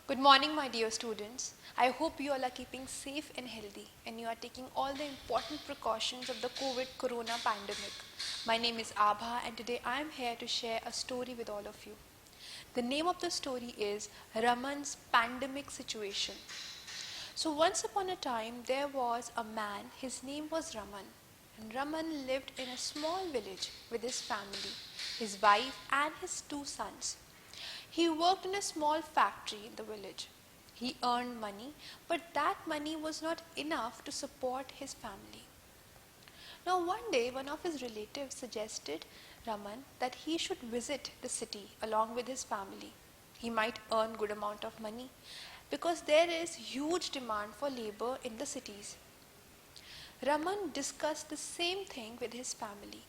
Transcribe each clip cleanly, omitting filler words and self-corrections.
Good morning, my dear students. I hope you all are keeping safe and healthy and you are taking all the important precautions of the COVID corona pandemic. My name is Abha and today I am here to share a story with all of you. The name of the story is Raman's Pandemic Situation. So, once upon a time, there was a man, his name was Raman. And Raman lived in a small village with his family, his wife, and his two sons. He worked in a small factory in the village. He earned money, but that money was not enough to support his family. Now, one day, one of his relatives suggested Raman that he should visit the city along with his family. He might earn good amount of money because there is huge demand for labor in the cities. Raman discussed the same thing with his family.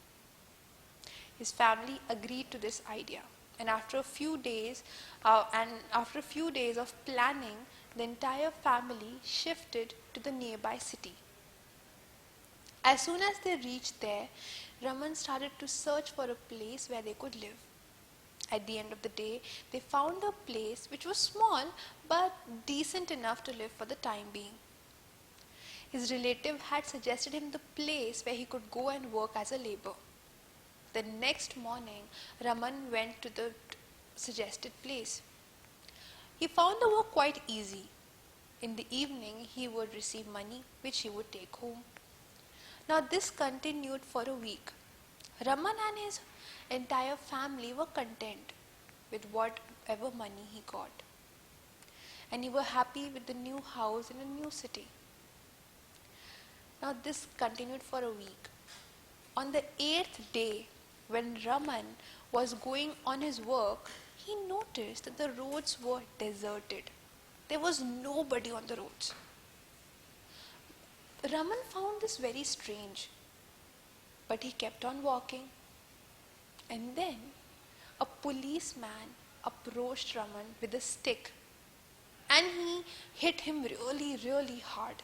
His family agreed to this idea, and after a few days, of planning, the entire family shifted to the nearby city. As soon as they reached there, Raman started to search for a place where they could live. At the end of the day, they found a place which was small but decent enough to live for the time being. His relative had suggested him the place where he could go and work as a laborer. The next morning, Raman went to the suggested place. He found the work quite easy. In the evening, he would receive money which he would take home. Now, this continued for a week. Raman and his entire family were content with whatever money he got. And he were happy with the new house in a new city. Now, this continued for a week. On the 8th day, when Raman was going on his work, he noticed that the roads were deserted. There was nobody on the roads. Raman found this very strange, but he kept on walking. And then a policeman approached Raman with a stick and he hit him really, really hard.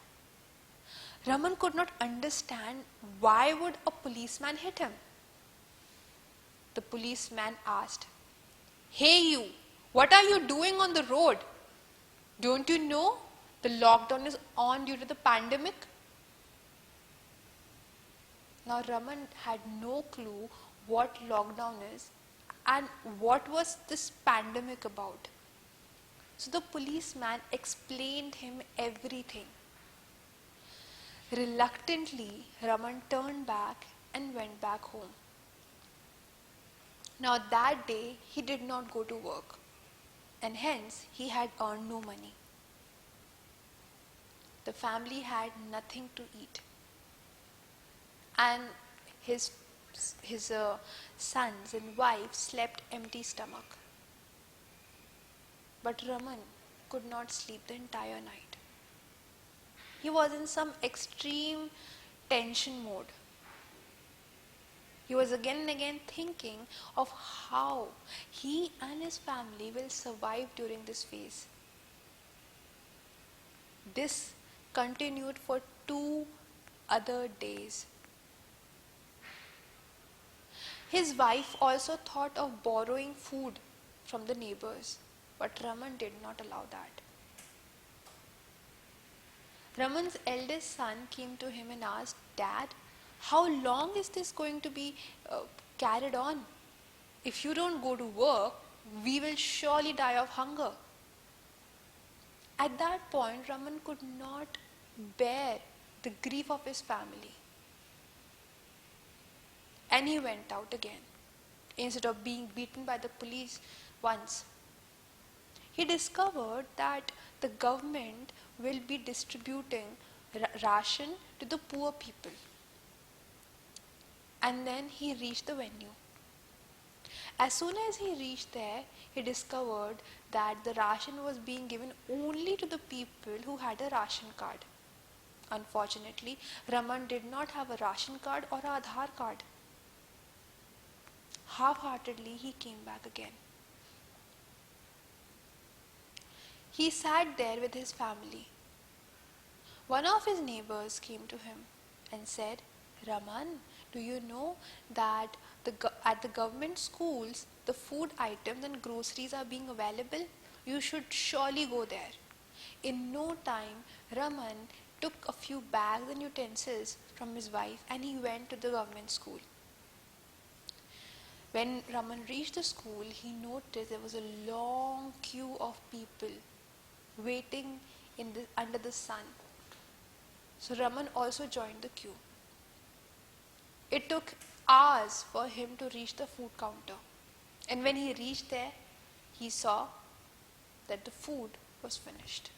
Raman could not understand why would a policeman hit him. The policeman asked, "Hey you, what are you doing on the road? Don't you know the lockdown is on due to the pandemic?" Now Raman had no clue what lockdown is and what was this pandemic about. So the policeman explained him everything. Reluctantly, Raman turned back and went back home. Now that day he did not go to work and hence he had earned no money. The family had nothing to eat and his sons and wife slept empty stomach. But Raman could not sleep the entire night. He was in some extreme tension mode. He was again and again thinking of how he and his family will survive during this phase. This continued for 2 other days. His wife also thought of borrowing food from the neighbors, but Raman did not allow that. Raman's eldest son came to him and asked, "Dad, how long is this going to be carried on? If you don't go to work, we will surely die of hunger." At that point, Raman could not bear the grief of his family. And he went out again. Instead of being beaten by the police once, he discovered that the government will be distributing ration to the poor people. And then he reached the venue. As soon as he reached there, he discovered that the ration was being given only to the people who had a ration card. Unfortunately, Raman did not have a ration card or an Aadhaar card. Half-heartedly, he came back again. He sat there with his family. One of his neighbors came to him and said, "Raman, do you know that at the government schools, the food items and groceries are being available? You should surely go there. In no time, Raman took a few bags and utensils from his wife and he went to the government school. When Raman reached the school, he noticed there was a long queue of people waiting under the sun. So Raman also joined the queue. It took hours for him to reach the food counter. And when he reached there, he saw that the food was finished.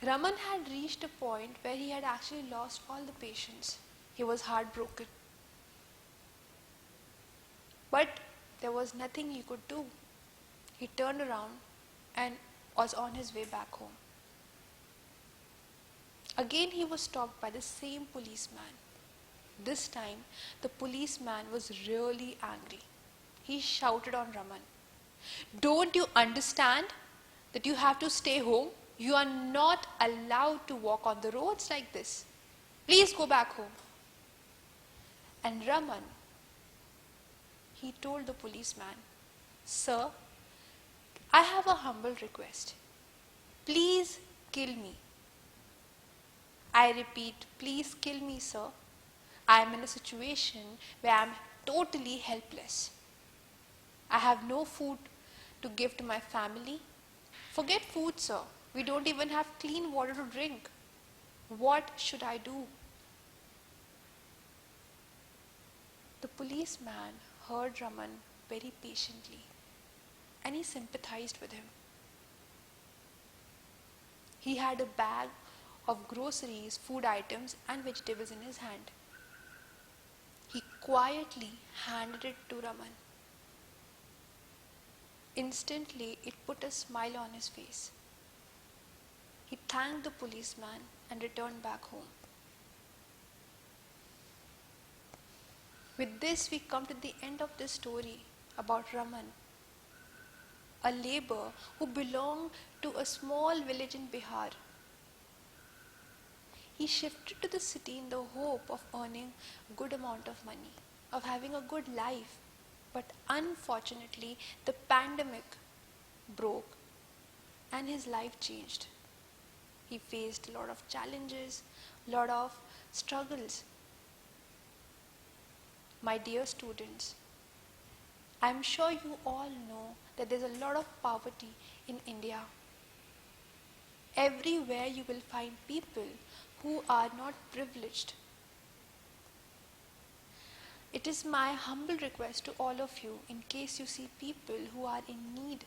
Raman had reached a point where he had actually lost all the patience. He was heartbroken. But there was nothing he could do. He turned around and was on his way back home. Again he was stopped by the same policeman. This time the policeman was really angry. He shouted on Raman, "Don't you understand that you have to stay home? You are not allowed to walk on the roads like this. Please go back home." And Raman, he told the policeman, "Sir, I have a humble request. Please kill me. I repeat, please kill me, sir. I am in a situation where I am totally helpless. I have no food to give to my family. Forget food, sir. We don't even have clean water to drink. What should I do?" The policeman heard Raman very patiently and he sympathized with him. He had a bag of groceries, food items and vegetables in his hand. He quietly handed it to Raman. Instantly, it put a smile on his face. He thanked the policeman and returned back home. With this, we come to the end of this story about Raman, a laborer who belonged to a small village in Bihar. He shifted to the city in the hope of earning a good amount of money, of having a good life. But unfortunately, the pandemic broke and his life changed. He faced a lot of challenges, a lot of struggles. My dear students, I am sure you all know that there is a lot of poverty in India. Everywhere you will find people who are not privileged. It is my humble request to all of you, in case you see people who are in need,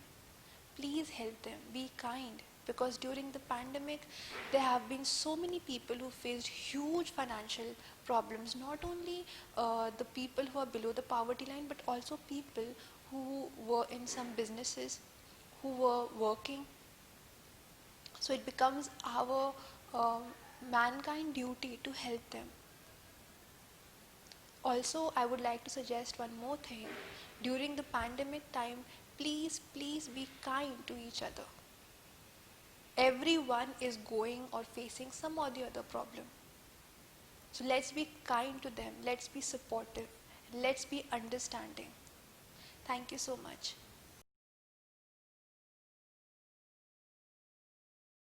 please help them, be kind. Because during the pandemic, there have been so many people who faced huge financial problems. Not only the people who are below the poverty line, but also people who were in some businesses, who were working. So it becomes our mankind duty to help them. Also, I would like to suggest one more thing. During the pandemic time, please be kind to each other. Everyone is going or facing some or the other problem. So let's be kind to them, let's be supportive, let's be understanding. Thank you so much.